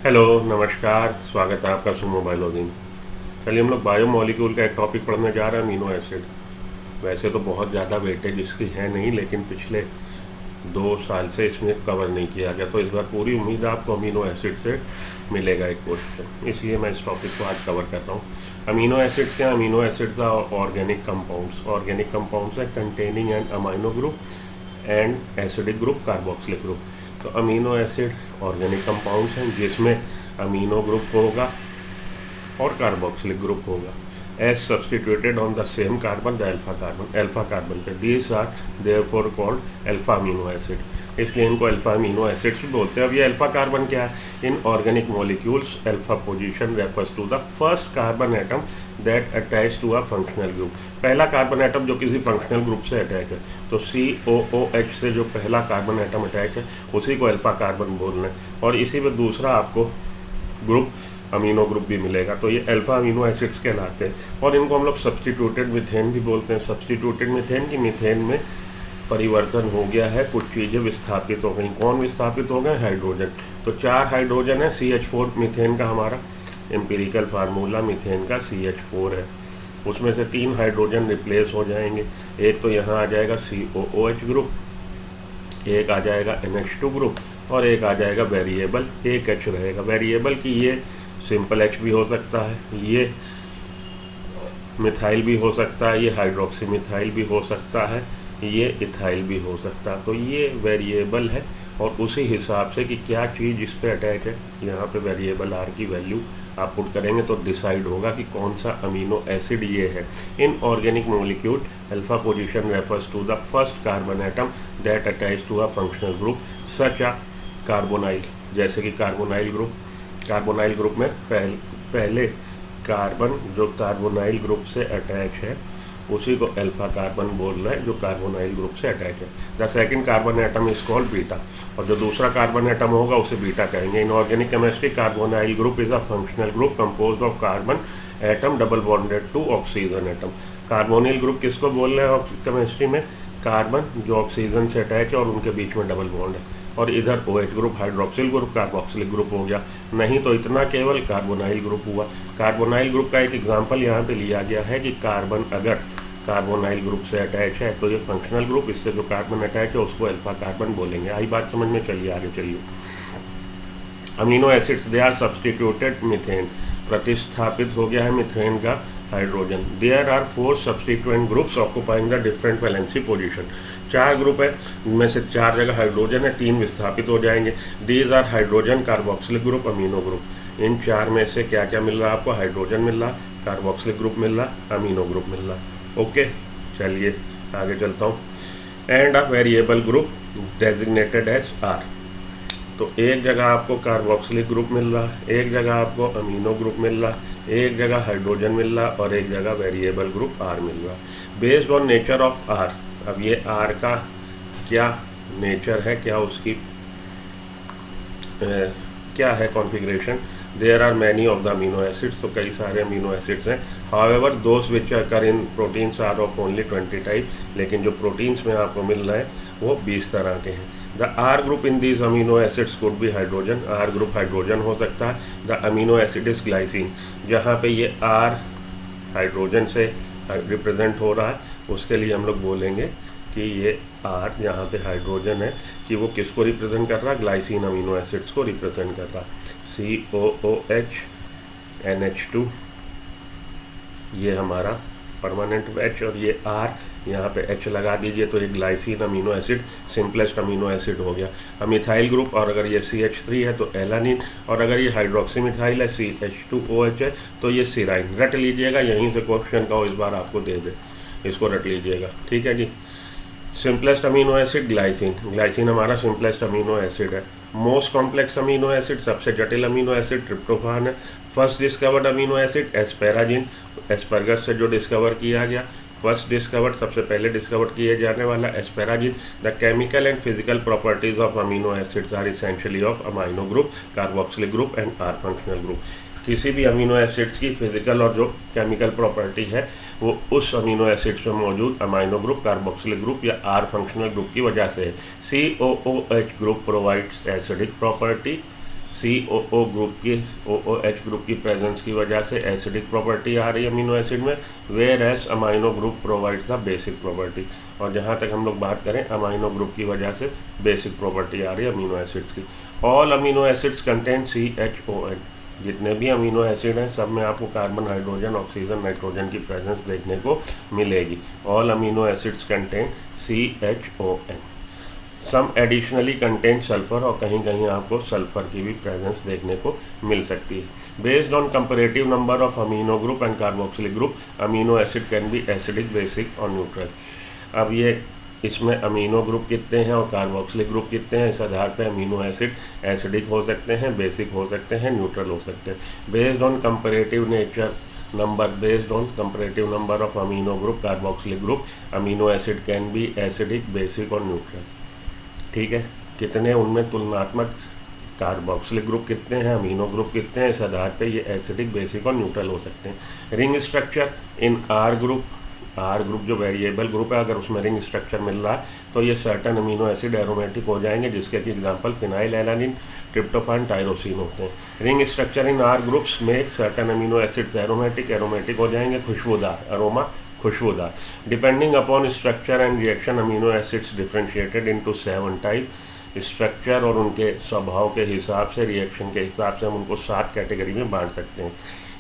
Hello, नमस्कार, स्वागत है आपका सुमो बायोलॉजी में। चलिए हम लोग बायोमोलिक्यूल का एक टॉपिक पढ़ने जा रहे हैं, अमीनो एसिड। वैसे तो बहुत ज़्यादा वेटेज इसकी है नहीं, लेकिन पिछले 2 साल से इसमें कवर नहीं किया गया, तो इस बार पूरी उम्मीद है आपको अमीनो एसिड से मिलेगा एक क्वेश्चन, इसलिए मैं इस टॉपिक को आज कवर कर रहा हूँ। अमीनो एसिड्स क्या? Amino acids are organic compounds. Organic compounds है containing an amino group and acidic group, carboxylic group. तो अमीनो एसिड ऑर्गेनिक कंपाउंड्स हैं जिसमें अमीनो ग्रुप होगा और कार्बोक्सिलिक ग्रुप होगा। As substituted on the same carbon the alpha carbon पे, these are therefore called alpha amino acid, इसलिए इनको alpha amino acids भी बोलते हैं। अब ये अल्फा कार्बन क्या है? In organic molecules alpha position refers to the first carbon atom that attach to a functional group. पहला कार्बन एटम जो किसी फंक्शनल ग्रुप से अटैच है, तो COOH से जो पहला कार्बन एटम अटैच है उसी को अल्फा कार्बन बोलना है, और इसी में दूसरा आपको ग्रुप अमीनो ग्रुप भी मिलेगा, तो ये अल्फा अमीनो एसिड्स कहलाते हैं। और इनको हम लोग सब्सटीट्यूटेड मीथेन भी बोलते हैं। सब्सटीट्यूटेड मीथेन की मीथेन में परिवर्तन हो गया है, कुछ चीज़ें विस्थापित हो गई। कौन विस्थापित हो गए? हाइड्रोजन। तो 4 हाइड्रोजन है, CH4 मीथेन का हमारा एम्पिरिकल फार्मूला मीथेन का CH4 है। उसमें से 3 हाइड्रोजन रिप्लेस हो जाएंगे। एक तो यहाँ आ जाएगा COOH ग्रुप, एक आ जाएगा NH2 ग्रुप, और एक आ जाएगा वेरिएबल, एक H रहेगा। वेरिएबल की ये सिंपल H भी हो सकता है, ये मिथाइल भी हो सकता है, ये हाइड्रोक्सी मिथाइल भी हो सकता है, ये इथाइल भी हो सकता है। तो ये वेरिएबल है, और उसी हिसाब से कि क्या चीज़ इस पे अटैच है, यहाँ पे वेरिएबल आर की वैल्यू आप पुट करेंगे तो डिसाइड होगा कि कौन सा अमीनो एसिड ये है। In organic molecule alpha position refers to the first carbon atom that attach to a functional group such a carbonyl. जैसे कि कार्बोनाइल ग्रुप में पहले कार्बन जो कार्बोनाइल ग्रुप से अटैच है उसी को अल्फा कार्बन बोल रहे हैं, जो कार्बोनाइल ग्रुप से अटैच है। The second carbon atom is called beta, और जो दूसरा कार्बन एटम होगा उसे बीटा कहेंगे। In organic chemistry carbonyl group is a functional group composed of carbon atom double bonded to oxygen atom. Carbonyl group किसको बोल रहे हैं केमिस्ट्री में? कार्बन जो ऑक्सीजन से अटैच है और उनके बीच में डबल बॉन्ड है। और इधर OH group hydroxyl group carboxylic group हो गया। नहीं तो इतना केवल कार्बोनाइल ग्रुप हुआ। कार्बोनाइल ग्रुप का एक एग्जांपल यहाँ पे लिया गया है कि कार्बन अगर कार्बोनाइल ग्रुप से अटैच है तो ये फंक्शनल ग्रुप, इससे जो कार्बन अटैच है उसको अल्फा कार्बन बोलेंगे। आई बात समझ में? चलिए आगे चलिए। Amino acids they are substituted methane, प्रतिस्थापित हो गया है मीथेन का hydrogen. There are 4 substituent groups occupying the different valency position. 4 group है, इनमें से 4 जगह हाइड्रोजन है, 3 विस्थापित हो जाएंगे। These are hydrogen, carboxylic group, amino group. इन 4 में से क्या क्या मिल रहा है आपको? हाइड्रोजन मिल रहा, कार्बोक्सिलिक ग्रुप मिल रहा, अमीनो ग्रुप मिल रहा। ओके, चलिए आगे चलता हूँ। And a variable group designated as R. तो एक जगह आपको कार्बोक्सिलिक ग्रुप मिल रहा, एक जगह आपको अमीनो ग्रुप मिल रहा, एक जगह हाइड्रोजन मिल रहा, और एक जगह वेरिएबल ग्रुप आर मिल रहा। Based on nature of R, अब ये आर का क्या नेचर है, क्या उसकी क्या है configuration? There are many of the amino acids, तो कई सारे अमीनो एसिड्स हैं। However those which occur in proteins are of only 20 type, लेकिन जो प्रोटीन्स में आपको मिल रहे हैं वो 20 तरह के हैं। The R group in these amino acids could be hydrogen, R group hydrogen हो सकता है। The amino acid is glycine, जहाँ पे ये आर हाइड्रोजन से रिप्रेजेंट हो रहा है उसके लिए हम लोग बोलेंगे कि ये आर यहाँ पे हाइड्रोजन है, कि वो किसको रिप्रेजेंट कर रहा है? ग्लाइसिन अमीनो एसिड्स को रिप्रेजेंट कर रहा है। COOH NH2 ये हमारा परमानेंट H, और ये R यहाँ पे H लगा दीजिए तो ये glycine amino acid simplest amino acid हो गया। अब मिथाइल ग्रुप, और अगर ये CH3 है तो एलानिन, और अगर ये हाइड्रोक्सी मिथाइल है CH2OH है तो ये सिराइन। रट लीजिएगा, यहीं से क्वेश्चन का इस बार आपको दे दे, इसको रट लीजिएगा, ठीक है जी। Simplest amino acid glycine, glycine हमारा सिंपलेस्ट अमीनो एसिड है। मोस्ट कॉम्प्लेक्स अमीनो एसिड, सबसे जटिल अमीनो एसिड ट्रिप्टोफान है। First discovered amino acid asparagine, asparagus से जो डिस्कवर किया गया। फर्स्ट डिस्कवर्ड, सबसे पहले डिस्कवर्ड किए जाने वाला asparagine. The chemical and physical properties of amino acids are essentially of amino group, carboxylic group and R functional group. किसी भी अमीनो एसिड्स की फिजिकल और जो केमिकल प्रॉपर्टी है वो उस अमीनो एसिड्स में मौजूद अमीनो ग्रुप, कार्बोक्सिलिक ग्रुप या आर फंक्शनल ग्रुप की वजह से है। COOH group provides acidic property, COO group की OOH ग्रुप की प्रेजेंस की वजह से एसिडिक प्रॉपर्टी आ रही है अमीनो एसिड में, whereas amino group provides the basic property. और जहाँ तक हम लोग बात करें अमाइनो ग्रुप की वजह से बेसिक प्रॉपर्टी आ रही है अमीनो एसिड्स की। All amino acids contain CHON, जितने भी अमीनो एसिड हैं सब में आपको कार्बन, हाइड्रोजन, ऑक्सीजन, नाइट्रोजन की प्रेजेंस देखने को मिलेगी। All amino acids contain CHON। सम एडिशनली कंटेन सल्फर, और कहीं कहीं आपको सल्फर की भी प्रेजेंस देखने को मिल सकती है। Based on comparative number of amino group and carboxylic group, amino acid can be acidic, basic और न्यूट्रल। अब ये इसमें अमीनो ग्रुप कितने हैं और कार्बोक्सिलिक ग्रुप कितने हैं, इस आधार पर अमीनो एसिड एसिडिक हो सकते हैं, बेसिक हो सकते हैं, न्यूट्रल हो सकते हैं। Based on comparative nature number, based on comparative number of amino group, carboxylic group, amino acid can be acidic, basic और न्यूट्रल। ठीक है, कितने उनमें तुलनात्मक कार्बोक्सिलिक ग्रुप कितने हैं, अमीनो ग्रुप कितने हैं, इस आधार पे ये एसिडिक, बेसिक और न्यूट्रल हो सकते हैं। Ring structure in R group, R group जो वेरिएबल ग्रुप है, अगर उसमें रिंग स्ट्रक्चर मिल रहा है तो ये सर्टन अमीनो एसिड एरोमेटिक हो जाएंगे, जिसके कि एग्जांपल फिनाइल एलानिन, ट्रिप्टोफान, टायरोसिन होते हैं। Ring structure in R groups में certain amino acids aromatic, aromatic हो जाएंगे, खुशबूदार, अरोमा खुशबूदार। Depending upon structure and reaction amino acids differentiated into 7 type. Structure और उनके स्वभाव के हिसाब से, रिएक्शन के हिसाब से हम उनको 7 कैटेगरी में बांट सकते हैं।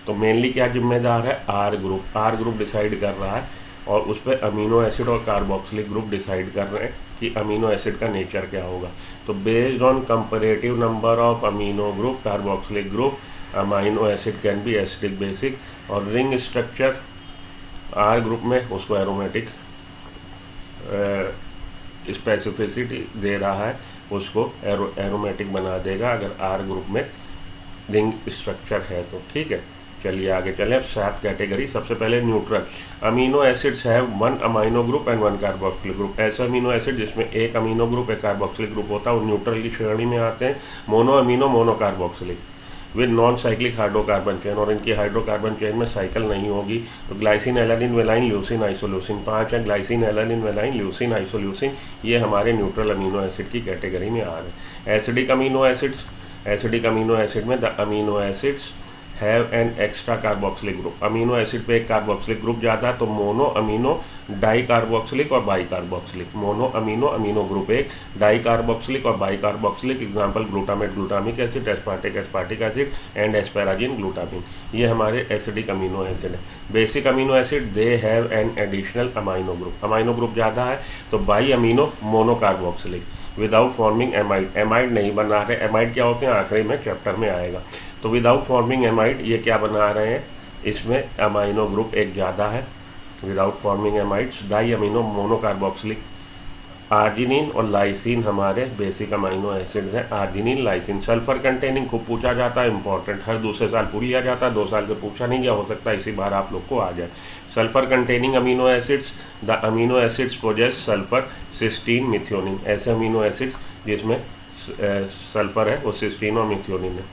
तो मेनली क्या जिम्मेदार है, R group. R group decide कर रहा है और उस पर अमीनो एसिड और कार्बोक्सिलिक ग्रुप डिसाइड कर रहे हैं कि अमीनो एसिड का नेचर क्या होगा। तो based on comparative number of amino group, carboxylic group, amino acid can be acidic, basic. और रिंग स्ट्रक्चर आर ग्रुप में उसको एरोमेटिक स्पेसिफिसिटी दे रहा है, उसको एरोमेटिक बना देगा अगर आर ग्रुप में रिंग स्ट्रक्चर है तो। ठीक है, चलिए आगे चलें। अब 7 कैटेगरी। सबसे पहले neutral. Amino acids have 1 amino group and 1 carboxylic group. ऐसे अमीनो एसिड जिसमें एक अमीनो ग्रुप, एक कार्बोक्सिलिक ग्रुप होता है, वो न्यूट्रल की श्रेणी में आते हैं। Mono amino, mono carboxylic with non cyclic hydrocarbon chain, और इनकी हाइड्रोकार्बन चेन में साइकिल नहीं होगी। तो glycine, alanine, valine, leucine, isoleucine 5 है। Glycine, alanine, valine, leucine, isoleucine, ये हमारे न्यूट्रल अमीनो एसिड की कैटेगरी में आ रहे हैं। Acidic amino acids. Acidic amino acid में the amino acids have an extra carboxylic group. Amino acid पे एक कार्बोक्सिलिक ग्रुप ज़्यादा है तो मोनो अमीनो, डाई कार्बोक्सिलिक और bi carboxylic. Mono amino, amino group एक, डाई कार्बोक्सिलिक और bi carboxylic. Example glutamate, glutamic acid, aspartic, aspartic acid and asparagine, glutamine. ये हमारे एसिडिक अमीनो एसिड है। Basic amino acid they have an additional amino group. Amino group ज़्यादा है तो by amino, mono carboxylic without forming amide. Amide नहीं बना रहे। Amide क्या होते हैं आखिरी में चैप्टर में आएगा। तो विदाउट फॉर्मिंग एमाइड ये क्या बना रहे हैं, इसमें अमीनो ग्रुप एक ज़्यादा है, without forming amides. Di amino, mono carboxylic. Arginine और लाइसिन हमारे बेसिक अमीनो एसिड हैं। Arginine, lysine. सल्फर कंटेनिंग खूब पूछा जाता है, इंपॉर्टेंट, हर दूसरे साल पूछ लिया जाता है, 2 साल से पूछा नहीं गया, हो सकता है इसी बार आप लोग को आ जाए। Sulphur containing amino acids, the amino acids possess sulphur, cysteine, methionine. ऐसे अमीनो एसिड्स जिसमें सल्फर है वो सिस्टीन और मिथ्योनिन है।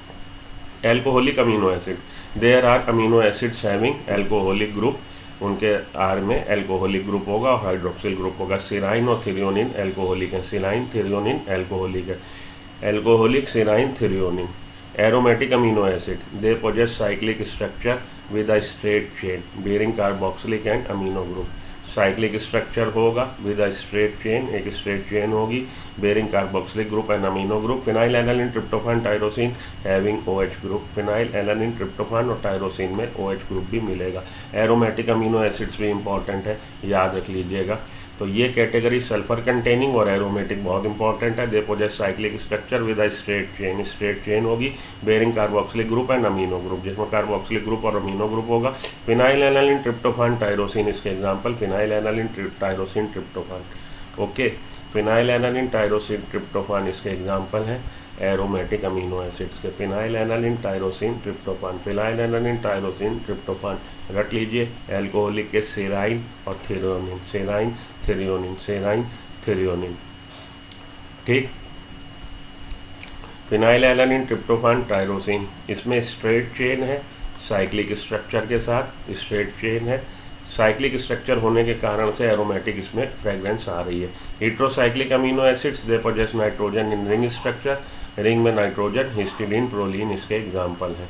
Alcoholic amino acid. There are amino acids having alcoholic group. उनके आर में एल्कोहलिक ग्रुप होगा और हाइड्रोक्सिल ग्रुप होगा। सिराइन और थिरियोनिन एल्कोहलिक है। सिराइन, थिरियोनिन एल्कोहलिक है। Alcoholic, serine, threonine. Aromatic amino acid, they possess cyclic structure with a straight chain bearing carboxylic and amino group. Cyclic structure होगा with a straight chain, एक straight chain होगी, bearing carboxylic group and amino group. Phenyl alanine, tryptophan, tyrosine having OH group. Phenyl alanine, tryptophan और tyrosine में OH group भी मिलेगा। Aromatic amino acids भी important है, याद रख लीजिएगा। तो ये कैटेगरी सल्फर कंटेनिंग और एरोमेटिक बहुत इंपॉर्टेंट है। They possess cyclic structure with a straight chain, straight chain होगी, bearing carboxylic group and amino group, जिसमें कार्बोक्सिलिक ग्रुप और अमीनो ग्रुप होगा। फिनाइल एनालिन, ट्रिप्टोफान, टायरोसिन इसके example. Phenyl aniline, tyrosine, tryptophan. Okay, phenyl aniline, tyrosine, tryptophan इसके example हैं aromatic amino acids के। Phenyl aniline, tyrosine, tryptophan. Phenyl aniline, tyrosine, tryptophan रट लीजिए। Alcoholic के सेराइन और थिरियोनिन, सेराइन, थिरियोनिन, सेराइन, थिरियोनिन। ठीक, फिनाइल एलानिन, ट्रिप्टोफान, टायरोसिन इसमें स्ट्रेट चेन है, साइक्लिक स्ट्रक्चर के साथ स्ट्रेट चेन है। साइक्लिक स्ट्रक्चर होने के कारण से एरोमेटिक इसमें फ्रेग्रेंस आ रही है। Heterocyclic amino acids, they possess nitrogen in ring structure ring में नाइट्रोजन, हिस्टिडीन, प्रोलीन इसके एग्जाम्पल हैं।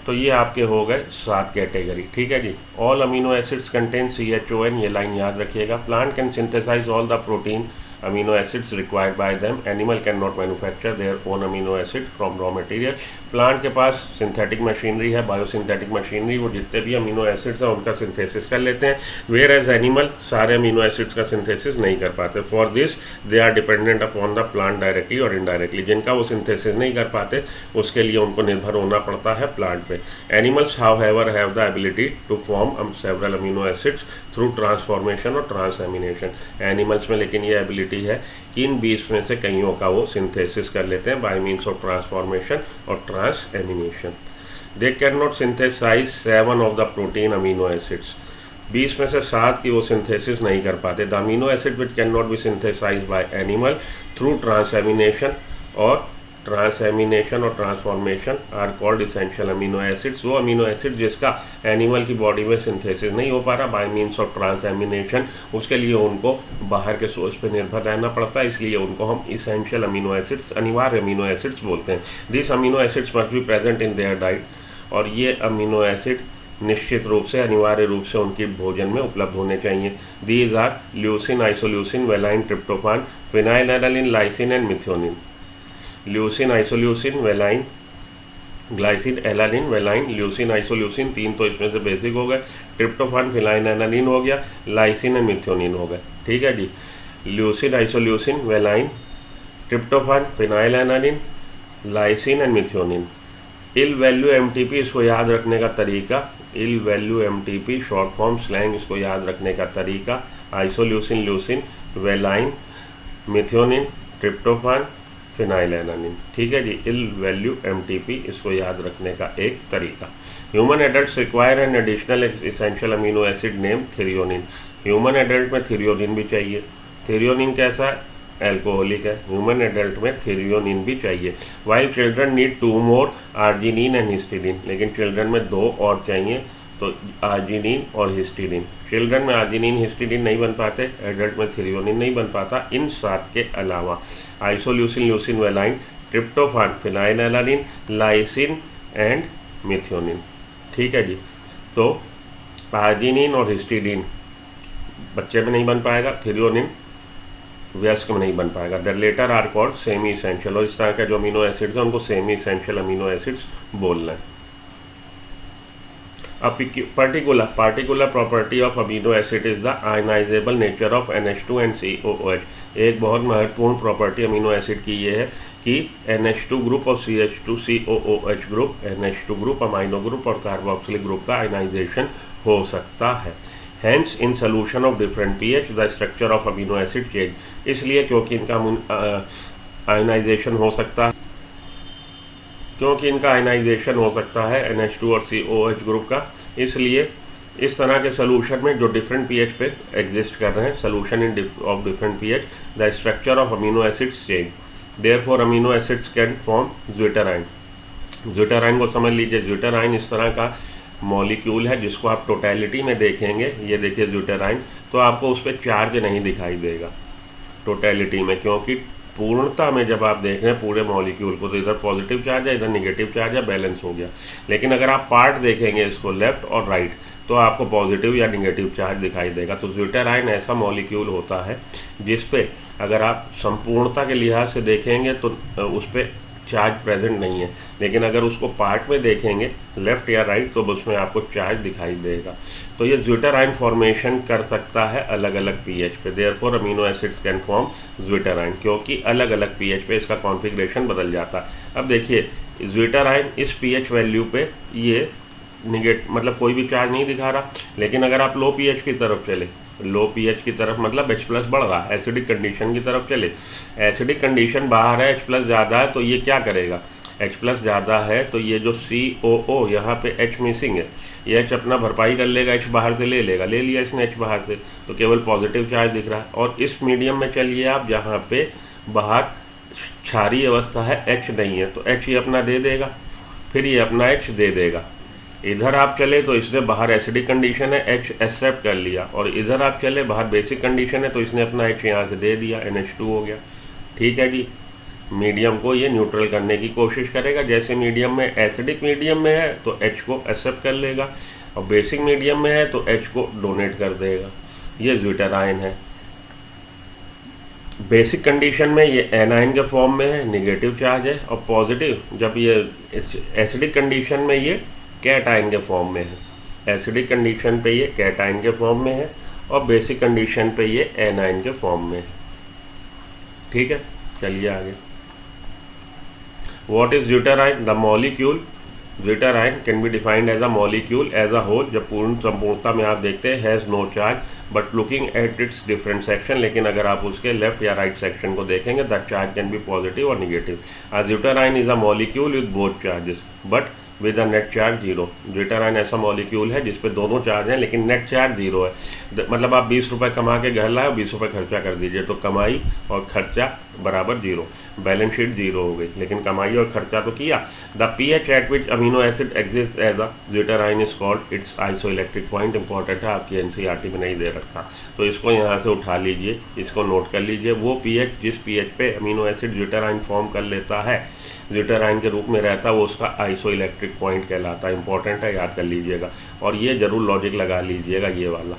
तो ये आपके हो गए 7 कैटेगरी, ठीक है जी। All amino acids contain CHON, ये लाइन याद रखिएगा। Plant can synthesise all the protein amino acids required by them, animal can not manufacture their own amino acid from raw material. Plant के पास सिंथेटिक मशीनरी है, biosynthetic machinery, वो जितने भी amino acids हैं उनका सिंथेसिस कर लेते हैं, वेयर एज एनिमल सारे अमीनो एसिड्स का सिंथेसिस नहीं कर पाते। For this they are dependent upon the plant directly और इनडायरेक्टली। जिनका वो सिंथेसिस नहीं कर पाते उसके लिए उनको निर्भर होना पड़ता है प्लांट पे। Animals however have the ability to form several amino acids through transformation और ट्रांसएमिनेशन। एनिमल्स में लेकिन ये एबिलिटी है कि इन 20 में से कईयों का वो सिंथेसिस कर लेते हैं बाय मीन्स ऑफ ट्रांसफॉर्मेशन और transamination. They can not synthesise 7 of the protein amino acids. 20 में से 7 की वो सिंथेसिस नहीं कर पाते। The amino acid which can not be synthesise by animal through transamination और transformation are called essential amino acids. वो अमीनो एसिड जिसका एनिमल की बॉडी में सिंथेसिस नहीं हो पा रहा बाय मीन्स ऑफ ट्रांसएमिनेशन, उसके लिए उनको बाहर के सोर्स पे निर्भर रहना पड़ता है, इसलिए उनको हम इसेंशियल अमीनो एसिड्स, अनिवार्य अमीनो एसिड्स बोलते हैं। This amino acids must be present in their diet, और ये अमीनो एसिड निश्चित रूप से अनिवार्य रूप से उनकी भोजन में उपलब्ध होने चाहिए। These are leucine, isoleucine, valine, tryptophan, phenylalanine, lysine and methionine. Leucine, isoleucine, valine, glycine, alanine, valine, leucine, isoleucine, 3 तो इसमें से बेसिक हो गए। ट्रिप्टोफान, फिनाइलएलानिन हो गया, लाइसिन एंड मिथ्योनिन हो गए, ठीक है जी। Leucine, isoleucine, valine, tryptophan, phenylalanine, lysine and methionine. Ill value MTP इसको याद रखने का तरीका, ill value MTP short form slang इसको याद रखने का तरीका, isoleucine, leucine, valine, methionine, tryptophan, phenylalanine, ठीक है जी। इल वैल्यू MTP इसको याद रखने का एक तरीका। Human adults require an additional essential amino acid name threonine. Human adult में थ्रियोनिन भी चाहिए। थ्रियोनिन कैसा है? एल्कोहलिक है। ह्यूमन एडल्ट में थ्रियोनिन भी चाहिए। While children need 2 more arginine and histidine, लेकिन चिल्ड्रन में 2 और चाहिए, तो आर्जिनिन और हिस्टिडीन। चिल्ड्रन में आर्जिनिन, हिस्टिडीन नहीं बन पाते, एडल्ट में थ्रियोनिन नहीं बन पाता। इन 7 के अलावा isoleucine, leucine, valine, tryptophan, phenylalanine, lysine and methionine, ठीक है जी। तो आर्जिनिन और हिस्टिडीन बच्चे में नहीं बन पाएगा, थ्रियोनिन वयस्क में नहीं बन पाएगा। The latter are called semi essential, और इस तरह के जो अमीनो एसिड्स हैं उनको सेमी इसेंशियल अमीनो एसिड्स बोलना है। A particular property of amino acid is the ionizable nature of NH2 and COOH। एक बहुत महत्वपूर्ण प्रॉपर्टी अमीनो एसिड की ये है कि NH2 ग्रुप और CH2 COOH group, NH2 group amino group और कार्बोक्सिलिक ग्रुप का आयनाइजेशन हो सकता है। Hence in solution of different pH the structure of amino acid change। इसलिए क्योंकि इनका आयनाइजेशन हो सकता है, NH2 और COOH ग्रुप का, इसलिए इस तरह के सोल्यूशन में जो डिफरेंट pH पे एग्जिस्ट कर रहे हैं, solution in of different pH the structure of amino acids change, therefore amino acids can form zwitterion. Zwitterion को समझ लीजिए, ज्यूटेराइन इस तरह का मॉलिक्यूल है जिसको आप टोटलिटी में देखेंगे, ये देखिए ज्यूटेराइन, तो आपको उस पर चार्ज नहीं दिखाई देगा टोटलिटी में, क्योंकि पूर्णता में जब आप देख रहे हैं पूरे मॉलिक्यूल को तो इधर पॉजिटिव चार्ज है, इधर नेगेटिव चार्ज है, बैलेंस हो गया। लेकिन अगर आप पार्ट देखेंगे इसको लेफ्ट और राइट, तो आपको पॉजिटिव या नेगेटिव चार्ज दिखाई देगा। तो ज्यूटेराइन ऐसा मॉलिक्यूल होता है जिस पे अगर आप संपूर्णता के लिहाज से देखेंगे तो उस पर चार्ज प्रेजेंट नहीं है, लेकिन अगर उसको पार्ट में देखेंगे लेफ्ट या राइट तो उसमें आपको चार्ज दिखाई देगा। तो ये ज्यूटेराइन फॉर्मेशन कर सकता है अलग अलग पीएच पे, therefore amino acids can form ज्यूटेराइन, क्योंकि अलग अलग पीएच पे इसका कॉन्फ़िगरेशन बदल जाता है। अब देखिए ज्यूटेराइन इस पीएच वैल्यू पे ये मतलब कोई भी चार्ज नहीं दिखा रहा, लेकिन अगर आप लो पीएच की तरफ चले, लो पीएच की तरफ मतलब H+ बढ़ रहा है, एसिडिक कंडीशन की तरफ चले, एसिडिक कंडीशन बाहर है, H+ ज़्यादा है, तो ये क्या करेगा, H+ ज़्यादा है तो ये जो COO यहाँ पे H मिसिंग है, ये H अपना भरपाई कर लेगा, H बाहर से ले लेगा, ले लिया इसने H बाहर से, तो केवल पॉजिटिव चार्ज दिख रहा है। और इस मीडियम में चलिए आप जहाँ पे बाहर क्षारीय अवस्था है, H नहीं है, तो H ये अपना दे देगा, फिर ये अपना H दे देगा। इधर आप चले तो इसने बाहर एसिडिक कंडीशन है, H एक्सेप्ट कर लिया, और इधर आप चले बाहर बेसिक कंडीशन है तो इसने अपना H यहाँ से दे दिया, NH2 हो गया। ठीक है जी, मीडियम को ये न्यूट्रल करने की कोशिश करेगा। जैसे मीडियम में एसिडिक मीडियम में है तो H को एक्सेप्ट कर लेगा, और बेसिक मीडियम में है तो H को डोनेट कर देगा। ये ज्विटर आयन है। बेसिक कंडीशन में ये एनायन के फॉर्म में है, नेगेटिव चार्ज है, और पॉजिटिव जब ये एसिडिक कंडीशन में ये कैटायन के फॉर्म में है। एसिडिक कंडीशन पे ये कैटायन के फॉर्म में है, और बेसिक कंडीशन पे ये एनायन के फॉर्म में है। ठीक है, चलिए आगे। What is zwitter ion? The molecule zwitter ion can be defined as a molecule as a whole. जब पूर्ण संपूर्णता में आप देखते हैं has no charge but looking at its different section, लेकिन अगर आप उसके लेफ्ट या राइट सेक्शन को देखेंगे the charge can be positive और negative. A zwitter ion is a molecule with both charges but with a net charge 0। Zwitterion ऐसा molecule है जिसपे दोनों चार्ज हैं लेकिन नेट चार्ज 0 है। मतलब आप 20 रुपये कमा के घर लाए और 20 रुपये खर्चा कर दीजिए तो कमाई और खर्चा बराबर 0, बैलेंस शीट 0 हो गई, लेकिन कमाई और खर्चा तो किया। The pH at which amino acid exist as a zwitter ion is called its isoelectric point. Important है, आपकी NCERT में नहीं दे रखा, तो इसको यहाँ से उठा लीजिए, इसको नोट कर लीजिए। वो pH जिस pH पे amino acid zwitter ion form कर लेता है, ज्विटर आयन के रूप में रहता है, वो उसका आइसोइलेक्ट्रिक पॉइंट कहलाता है। इंपॉर्टेंट है, याद कर लीजिएगा, और ये जरूर लॉजिक लगा लीजिएगा ये वाला।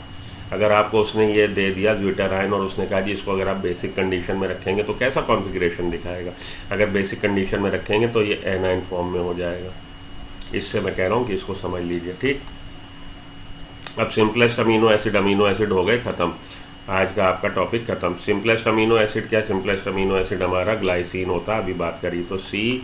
अगर आपको उसने ये दे दिया ज्विटर आयन और उसने कहा जी इसको अगर आप बेसिक कंडीशन में रखेंगे तो कैसा कॉन्फ़िगरेशन दिखाएगा, अगर बेसिक कंडीशन में रखेंगे तो ये एनायन फॉर्म में हो जाएगा। इससे मैं कह रहा हूँ कि इसको समझ लीजिए। ठीक, अब सिंपलेस्ट अमीनो एसिड हो गए ख़त्म। आज का आपका टॉपिक ख़त्म। सिंपलेस्ट अमीनो एसिड क्या? सिंपलेस्ट अमीनो एसिड हमारा ग्लाइसिन होता है। अभी बात करी तो CH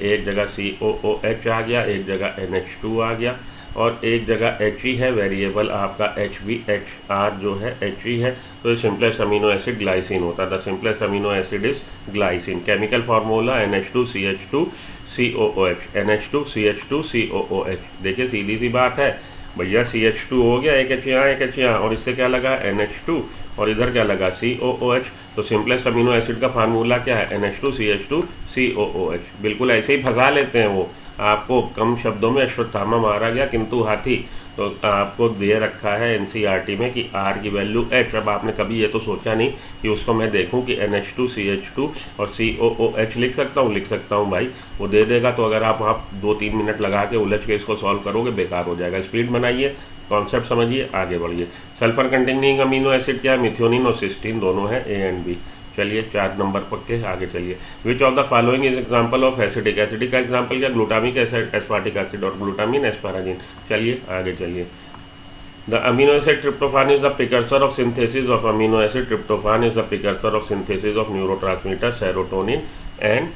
एक जगह COOH आ गया, एक जगह NH2 आ गया, और एक जगह He है, वेरिएबल आपका HBHR जो है He है, तो ये सिंपलेस्ट अमीनो एसिड ग्लाइसिन होता है। The simplest amino acid is glycine. Chemical formula NH2CH2COOH, NH2CH2COOH। देखिए सीधी सी बात है भैया, CH2 हो गया, एक H यहाँ एक H यहाँ, और इससे क्या लगा NH2, और इधर क्या लगा COOH। तो सिंपलेस्ट अमीनो एसिड का फार्मूला क्या है? NH2CH2COOH। बिल्कुल ऐसे ही फंसा लेते हैं वो, आपको कम शब्दों में अश्वत्थामा मारा गया किंतु हाथी। तो आपको दे रखा है NCERT में कि R की वैल्यू H। अब आपने कभी ये तो सोचा नहीं कि उसको मैं देखूं कि NH2CH2 और COOH लिख सकता हूं भाई, वो दे देगा। तो अगर आप 2-3 मिनट लगा के उलझ के इसको सॉल्व करोगे बेकार हो जाएगा। स्पीड बनाइए, कॉन्सेप्ट समझिए, आगे बढ़िए। सल्फर कंटेनिंग अमीनो एसिड क्या है? मिथ्योनिन और सिस्टीन दोनों है, A एंड B। चलिए 4 नंबर पक्के, आगे चलिए। Which of the following is example of acidic? Acidic का एग्जाम्पल क्या? ग्लूटामिक एसिड, एस्पार्टिक एसिड और ग्लूटामिन एस्पाराजिन। चलिए आगे चलिए। The amino acid tryptophan is the precursor of synthesis of amino acid. Tryptophan is the precursor of synthesis of neurotransmitter serotonin and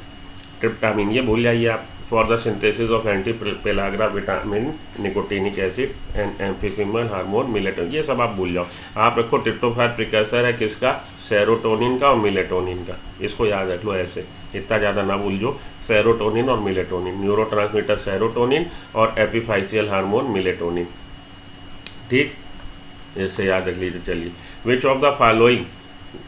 tryptamine. ये भूल जाइए आप। For the synthesis of anti pellagra vitamin, nicotinic acid and amphibian hormone melatonin, ये सब आप भूल जाओ। आप रखो ट्रिप्टोफान प्रिकर्सर है किसका? सेरोटोनिन का और मिलेटोनिन का। इसको याद रख लो ऐसे, इतना ज़्यादा ना भूल जो। सेरोटोनिन और मिलेटोनिन, न्यूरोट्रांसमीटर सेरोटोनिन और एपिफाइसियल हार्मोन मिलेटोनिन। ठीक, इससे याद रख लीजिए। चलिए, which of the following,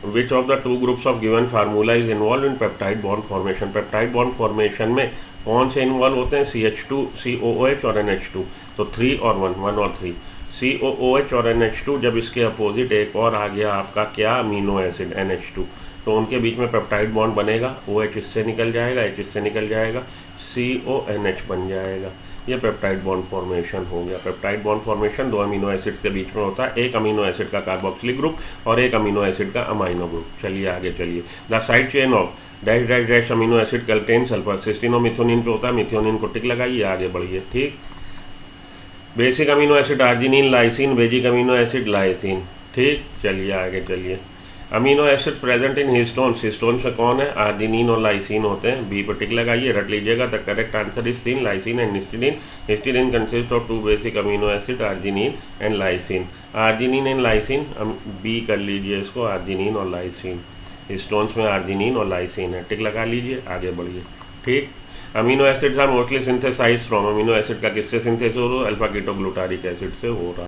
which of the 2 groups of given formula is involve in peptide bond formation? Peptide bond formation में कौन से इन्वॉल्व होते हैं? CH2, COOH और NH2। तो 3 और 1 और 3। COOH और NH2, जब इसके अपोजिट एक और आ गया आपका क्या? अमीनो एसिड NH2, तो उनके बीच में पेप्टाइड बॉन्ड बनेगा। OH इससे निकल जाएगा, H इससे निकल जाएगा, CONH बन जाएगा। ये पेप्टाइड बॉन्ड फॉर्मेशन हो गया। Peptide bond formation 2 amino acids के बीच में होता है, एक अमीनो एसिड का कार्बोक्सिलिक ग्रुप और एक अमीनो एसिड का अमाइनो ग्रुप। चलिए आगे चलिए। The side chain of dash dash dash amino acid contain sulphur. Cysteine और मिथ्योनिन पे होता है, मिथ्योनिन को टिक लगाइए, आगे बढ़िए। ठीक, basic amino acid arginine, lysine, basic amino acid lysine. ठीक, चलिए आगे चलिए। Amino acid present in histones, histone से कौन है? आर्जिनिन और लाइसिन होते हैं। बी पर टिक लगाइए, रट लीजिएगा। द करेक्ट आंसर इज सिन, lysine and histidine. Histidine consist of 2 basic amino acid, arginine and lysine. Arginine and lysine, बी कर लीजिए इसको, आर्जिनिन और लाइसिन। हिस्टोन्स में आर्जिनिन और लाइसिन है, टिक लगा लीजिए, आगे बढ़िए। ठीक, amino acids are mostly synthesise from. Amino acid का किससे सिंथेसिस हो रहा है? अल्फा कीटोग्लूटारिक एसिड से हो रहा है।